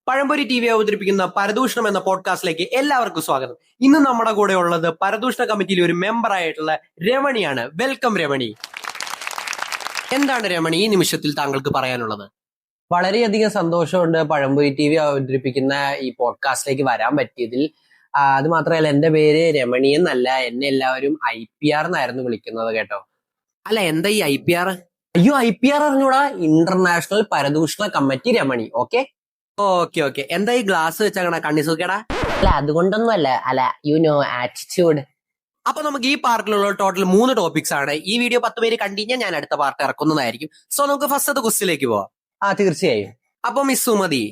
പഴംപൊരി T V അവതരിപ്പിക്കുന്ന പരദൂഷണം എന്ന പോഡ്കാസ്റ്റിലേക്ക് എല്ലാവർക്കും സ്വാഗതം. ഇന്ന് നമ്മുടെ കൂടെ ഉള്ളത് പരദൂഷണ കമ്മിറ്റിയിലെ ഒരു മെമ്പർ ആയിട്ടുള്ള രമണിയാണ്. വെൽക്കം രമണി. എന്താണ് രമണി ഈ നിമിഷത്തിൽ താങ്കൾക്ക് പറയാനുള്ളത്? വളരെയധികം സന്തോഷമുണ്ട് പഴംപൊരി ടി വി അവതരിപ്പിക്കുന്ന ഈ പോഡ്കാസ്റ്റിലേക്ക് വരാൻ പറ്റിയതിൽ. അത് മാത്രമല്ല, എന്റെ പേര് രമണി എന്നല്ല, എന്നെ എല്ലാവരും IPR എന്നായിരുന്നു വിളിക്കുന്നത് കേട്ടോ. അല്ല, എന്താ ഈ IPR? അയ്യോ, IPR അറിഞ്ഞൂടാ? ഇന്റർനാഷണൽ പരദൂഷണ കമ്മിറ്റി രമണി. Okay okay. എന്താ ഈ ഗ്ലാസ് വെച്ചാ കണ്ണി സൂക്കടാ? അല്ല, അതുകൊണ്ടൊന്നും അല്ല, യു നോ ആറ്റിറ്റ്യൂഡ്. അപ്പൊ നമുക്ക് ഈ പാർട്ടിലുള്ള ടോട്ടൽ 3 ടോപ്പിക്സ് ആണ്. ഈ വീഡിയോ 10 പേര് കണ്ടുകഴിഞ്ഞാൽ ഞാൻ അടുത്ത പാർട്ട് ഇറക്കുന്നതായിരിക്കും. സോ നമുക്ക് ഫസ്റ്റത്തെ ക്വസ്റ്റിലേക്ക് പോവാം. തീർച്ചയായും. അപ്പൊ മിസ് സുമതി,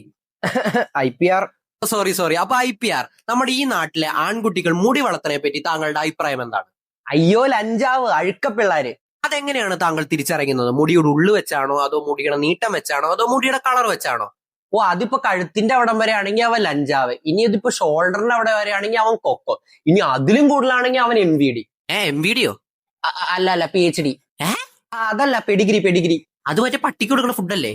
IPR സോറി അപ്പൊ IPR, നമ്മുടെ ഈ നാട്ടിലെ ആൺകുട്ടികൾ മുടി വളർത്തനെ പറ്റി താങ്കളുടെ അഭിപ്രായം എന്താണ്? അയ്യോ, ലഞ്ചാവ് അഴുക്കപ്പിള്ളാര്. അതെങ്ങനെയാണ് താങ്കൾ തിരിച്ചറിയുന്നത്? മുടിയുടെ ഉള്ളു വെച്ചാണോ, അതോ മുടിയുടെ നീട്ടം വെച്ചാണോ, അതോ മുടിയുടെ കളർ വെച്ചാണോ? അതിപ്പോ കഴുത്തിന്റെ അവിടം വരെ ആണെങ്കിൽ അവൻ ലഞ്ചാവ്, ഇനി ഇതിപ്പോ ഷോൾഡറിന്റെ അവിടെ വരെ ആണെങ്കിൽ അവൻ കൊക്കോ, ഇനി അതിലും കൂടുതലാണെങ്കിൽ അവൻ MVD. MVD യോ? അല്ല, PhD. അതല്ല, പെഡിഗ്രി. അത് മറ്റേ പട്ടിക്ക് കൊടുക്കുന്ന ഫുഡല്ലേ?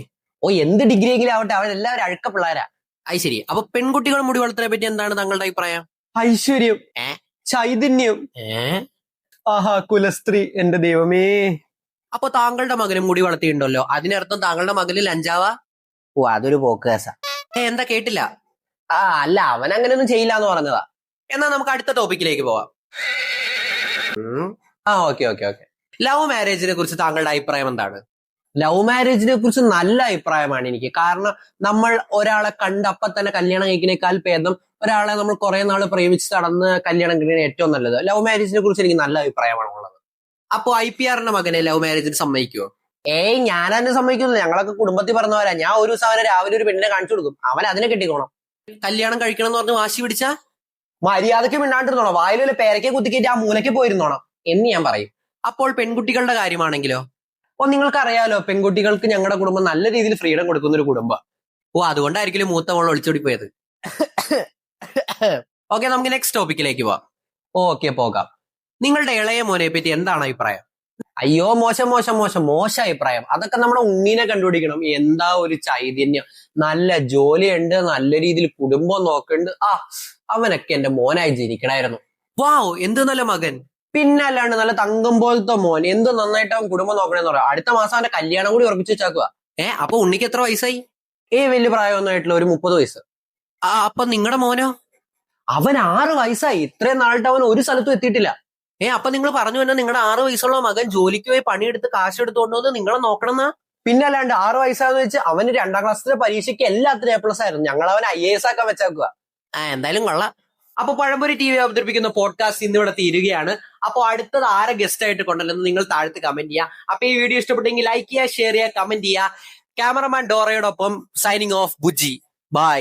എന്ത് ഡിഗ്രി എങ്കിലും ആവട്ടെ, അവൻ എല്ലാവരും അഴുക്ക പിള്ളേരാ. അത് ശരി. അപ്പൊ പെൺകുട്ടികൾ മുടി വളർത്തനെ പറ്റി എന്താണ് താങ്കളുടെ അഭിപ്രായം? ഐശ്വര്യം, ചൈതന്യം, കുലസ്ത്രീ. എന്റെ ദൈവമേ. അപ്പൊ താങ്കളുടെ മകനും മുടി വളർത്തിയിട്ടുണ്ടല്ലോ, അതിനർത്ഥം താങ്കളുടെ മകന് ലഞ്ചാവാ? അതൊരു പോക്ക് കേസാ. എന്താ കേട്ടില്ല? അല്ല, അവൻ അങ്ങനെയൊന്നും ചെയ്യില്ല എന്ന് പറഞ്ഞതാ. എന്നാ നമുക്ക് അടുത്ത ടോപ്പിക്കിലേക്ക് പോവാം. ഓക്കെ. ലവ് മാരേജിനെ കുറിച്ച് താങ്കളുടെ അഭിപ്രായം എന്താണ്? ലവ് മാരേജിനെ കുറിച്ച് നല്ല അഭിപ്രായമാണ് എനിക്ക്. കാരണം നമ്മൾ ഒരാളെ കണ്ട് അപ്പൊ തന്നെ കല്യാണം കഴിക്കുന്നേക്കാൾ ഭേദം ഒരാളെ നമ്മൾ കുറെ നാൾ പ്രേമിച്ച് നടന്ന് കല്യാണം കഴിക്കുന്ന ഏറ്റവും നല്ലത്. ലവ് മാരേജിനെ കുറിച്ച് എനിക്ക് നല്ല അഭിപ്രായമാണ് ഉള്ളത്. അപ്പൊ IPRന്റെ മകനെ ലവ് മാരേജിന് സമ്മതിക്കുമോ? ഞാനതിനെ സമ്മതിക്കുന്നില്ല. ഞങ്ങളൊക്കെ കുടുംബത്തിൽ പറഞ്ഞവരാ. ഞാൻ ഒരു ദിവസം അവനെ രാവിലെ ഒരു പെണ്ണിനെ കാണിച്ചു കൊടുക്കും, അവൻ അതിനെ കെട്ടിക്കോണം. കല്യാണം കഴിക്കണം എന്ന് പറഞ്ഞ് വാശി പിടിച്ചാ മര്യാദയ്ക്ക് മിണ്ടാണ്ടിരുന്നോണം, വായിലൊരു പേരയ്ക്ക് കുത്തിക്കേറ്റ് ആ മൂലയ്ക്ക് പോയിരുന്നോണം എന്ന് ഞാൻ പറയും. അപ്പോൾ പെൺകുട്ടികളുടെ കാര്യമാണെങ്കിലോ? നിങ്ങൾക്കറിയാലോ, പെൺകുട്ടികൾക്ക് ഞങ്ങളുടെ കുടുംബം നല്ല രീതിയിൽ ഫ്രീഡം കൊടുക്കുന്ന ഒരു കുടുംബം. അതുകൊണ്ടായിരിക്കും മൂത്ത മോൾ ഒളിച്ചോടി പോയത്. ഓക്കെ, നമുക്ക് നെക്സ്റ്റ് ടോപ്പിക്കിലേക്ക് പോവാം. ഓക്കെ, പോകാം. നിങ്ങളുടെ ഇളയ മോനെ പറ്റി എന്താണ് അഭിപ്രായം? അയ്യോ, മോശം അഭിപ്രായം. അതൊക്കെ നമ്മുടെ ഉണ്ണീനെ കണ്ടുപിടിക്കണം. എന്താ ഒരു ചൈതന്യം, നല്ല ജോലിയുണ്ട്, നല്ല രീതിയിൽ കുടുംബം നോക്കുന്നുണ്ട്. അവനൊക്കെ എന്റെ മോനായി ജനിക്കണായിരുന്നു. വാവ്, എന്ത് നല്ല മകൻ. പിന്നെ അല്ലാണ്ട് നല്ല തങ്കം പോലത്തെ മോൻ. എന്ത് നന്നായിട്ട് അവൻ കുടുംബം നോക്കണേന്ന് പറയാം. അടുത്ത മാസം അവന്റെ കല്യാണം കൂടി ഉറപ്പിച്ചു വെച്ചാക്കുക. അപ്പൊ ഉണ്ണിക്ക് എത്ര വയസ്സായി? വലിയ പ്രായമൊന്നും ആയിട്ടുള്ള ഒരു 30 വയസ്സ്. അപ്പൊ നിങ്ങളുടെ മോനോ? അവൻ 6 വയസ്സായി. ഇത്രയും നാളിട്ട് അവൻ ഒരു സ്ഥലത്തും എത്തിയിട്ടില്ല. അപ്പൊ നിങ്ങൾ പറഞ്ഞു തന്നെ നിങ്ങളുടെ 6 വയസ്സുള്ള മകൻ ജോലിക്ക് പോയി പണിയെടുത്ത് കാശ് എടുത്തുകൊണ്ടുവന്ന് നിങ്ങളെ നോക്കണമെന്നാ? പിന്നെ അല്ലാണ്ട് 6 വയസ്സാന്ന് വെച്ച് അവന് 2ാം ക്ലാസ്സിലെ പരീക്ഷയ്ക്ക് എല്ലാത്തിനും A+ ആയിരുന്നു. ഞങ്ങൾ അവൻ IAS ആക്കാൻ വെച്ചേക്കുക. എന്തായാലും കൊള്ളാം. അപ്പൊ പഴംപൊരി TV അവതരിപ്പിക്കുന്ന പോഡ്കാസ്റ്റ് ഇന്നിവിടെ തീരുകയാണ്. അപ്പൊ അടുത്തത് ആരെ ഗസ്റ്റ് ആയിട്ട് കൊണ്ടുവരുന്നത് നിങ്ങൾ താഴത്ത് കമന്റ് ചെയ്യുക. അപ്പൊ ഈ വീഡിയോ ഇഷ്ടപ്പെട്ടെങ്കിൽ ലൈക്ക് ചെയ്യുക, ഷെയർ ചെയ്യുക, കമന്റ് ചെയ്യുക. ക്യാമറമാൻ ഡോറയോടൊപ്പം സൈനിങ് ഓഫ് ബുജി. ബൈ.